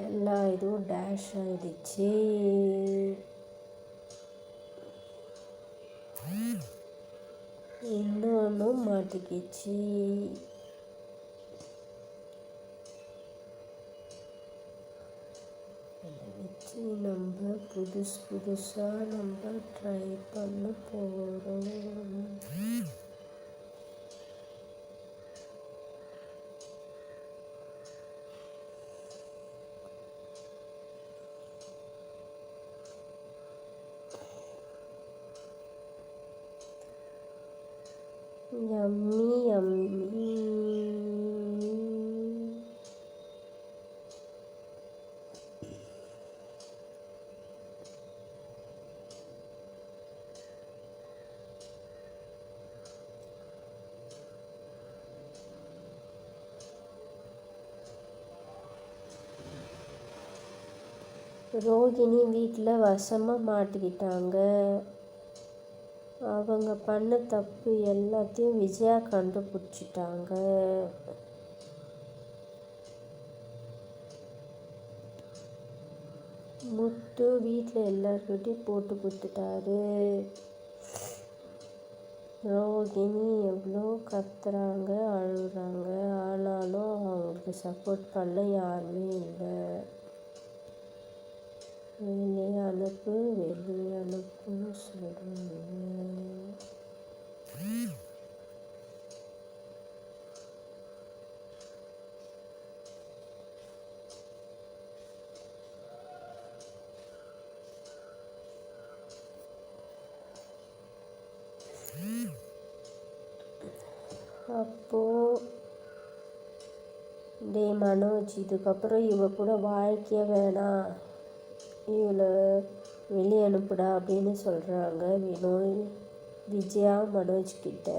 எல்லா இதுவும் டேஷ் ஆகிடுச்சு. இன்னொன்றும் மாட்டிக்கிச்சு. அதை வச்சு நம்ம புதுசாக நம்ம ட்ரை பண்ண போகிறோம். Yummy, yummy. ரோகிணி வீட்டில் வசமாக மாட்டிக்கிட்டாங்க. அவங்க பண்ண தப்பு எல்லாத்தையும் விஜயா கண்டுபிடிச்சிட்டாங்க. முத்து வீட்டில் எல்லார்கிட்டையும் போட்டு கொடுத்துட்டாரு. ரோகிணி எவ்வளோ கத்துறாங்க, அழுகுறாங்க. ஆனாலும் அவங்களுக்கு சப்போர்ட் பண்ண யாருமே இல்லை. வெளியே அனுப்புன்னு சொல்கிறாங்க. அப்போது டே மனோஜ், இதுக்கப்புறம் இவ கூட வாழ்க்கைய வேணாம், இவளை வெளியே அனுப்புடா அப்படின்னு சொல்கிறாங்க விஜயா மனோஜ்கிட்ட.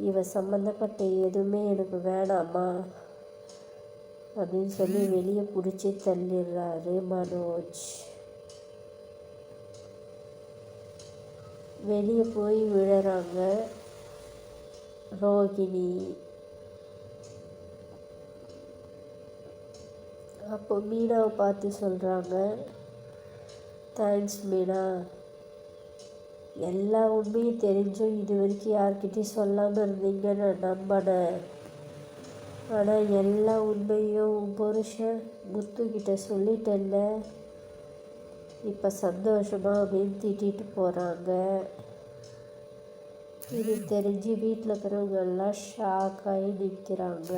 இவ சம்மந்தப்பட்ட எதுவுமே எனக்கு வேணாமா அப்படின்னு சொல்லி வெளியே பிடிச்சி தள்ளிடுறாரு மனோஜ். வெளியே போய் விழுறாங்க ரோகிணி. அப்போ மீனாவை பார்த்து சொல்கிறாங்க, தேங்க்ஸ் மீனா, எல்லா உண்மையும் தெரிஞ்சும் இது வரைக்கும் யார்கிட்டையும் சொல்லாமல் இருந்தீங்க நான் நம்பினேன். ஆனால் எல்லா உண்மையும் புருஷன் முத்துக்கிட்ட சொல்லிட்டேன்ல, இப்போ சந்தோஷமா அப்படின்னு திட்டிட்டு போகிறாங்க. இது தெரிஞ்சு வீட்டில் இருக்கிறவங்க எல்லாம் ஷாக் ஆகி நிற்கிறாங்க.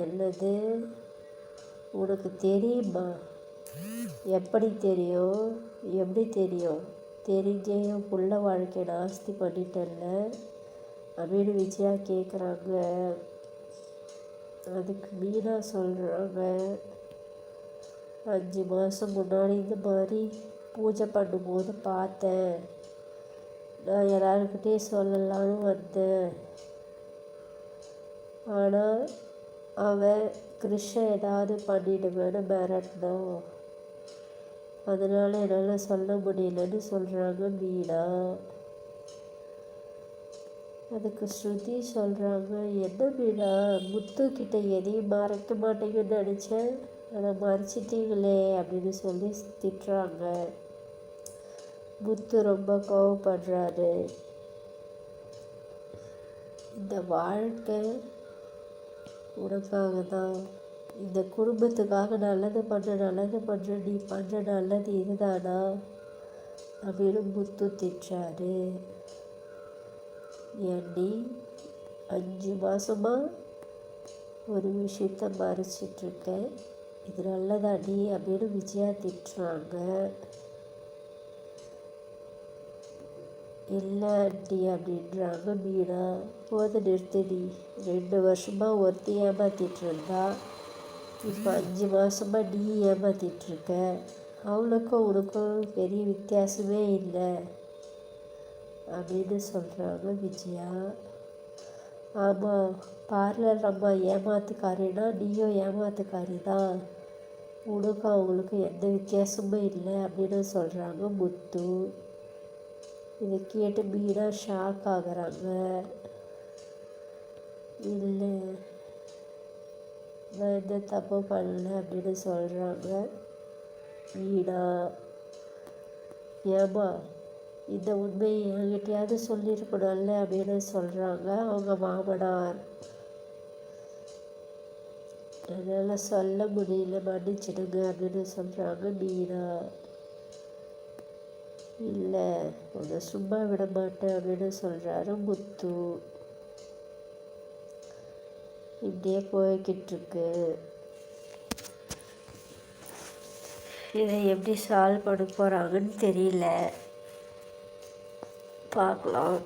என்னது, உனக்கு தெரியுமா? எப்படி தெரியும்? எப்படி தெரியும்? தெரிஞ்சே என் புள்ள வாழ்க்கையை நாஸ்தி பண்ணிட்டேன்ல அப்படின்னு விஜயா கேட்குறாங்க. அதுக்கு மீனா சொல்கிறாங்க, 5 மாதம் முன்னாடி இந்த மாதிரி பூஜை பண்ணும்போது பார்த்தேன். நான் எல்லாருக்கிட்டே சொல்லலான்னு வந்தேன். ஆனால் அவன் கிருஷ்ண ஏதாவது பண்ணிடுவேன்னு மிரட்டினான். அதனால் என்னால் சொல்ல முடியலன்னு சொல்கிறாங்க மீனா. அதுக்கு ஸ்ருதி சொல்கிறாங்க, என்ன மீனா, முத்துக்கிட்ட எதையும் மறைக்க மாட்டேங்கன்னு நினச்சேன், அதை மறைச்சிட்டீங்களே அப்படின்னு சொல்லி திட்டுறாங்க. முத்து ரொம்ப கோவப்படுறாரு. இந்த வாழ்க்கை உனக்காக தான், இந்த குடும்பத்துக்காக நல்லது பண்ணுற நீ பண்ணுற நல்லது இதுதானா அப்படின்னு முத்து திட்டுறாரு. ஏண்டி 5 மாதமாக ஒரு விஷயத்த மறைச்சிட்ருக்கேன், இது நல்லதாடி அப்படின்னு விஜயா திட்டுறாங்க. இல்லை ஆண்டி அப்படின்றாங்க மீனா. போது நிறுத்தடி, 2 வருஷமாக ஒருத்தி ஏமாற்றிட்டு இருந்தா, இப்போ 5 மாதமாக நீ ஏமாற்றிட்டுருக்க. அவளுக்கும் உனக்கும் பெரிய வித்தியாசமே இல்லை அப்படின்னு சொல்கிறாங்க விஜயா. ஆமாம், பார்லர் அம்மா ஏமாத்துக்காரின்னா நீயும் ஏமாத்துக்காரி தான், உனக்கும் அவங்களுக்கும் எந்த வித்தியாசமும் இல்லை அப்படின்னு சொல்கிறாங்க முத்து. இதை கேட்டு மீனா ஷாக் ஆகுறாங்க. இல்லை, நான் எந்த தப்பும் பண்ணல அப்படின்னு சொல்கிறாங்க. மீனா ஏம்மா இந்த உண்மையை என்கிட்டயாவது சொல்லியிருக்கணும்ல அப்படின்னு சொல்கிறாங்க அவங்க மாமனார். என்னால் சொல்ல முடியல, மன்னிச்சிடுங்க அப்படின்னு சொல்கிறாங்க மீனா. இல்லை உன்னை சும்மா விட மாட்டேன் அப்படின்னு சொல்கிறாரு முத்து. இப்படியே போய்கிட்டுருக்கு. இதை எப்படி சால்வ் பண்ண போகிறாங்கன்னு தெரியல, பார்க்கலாம்.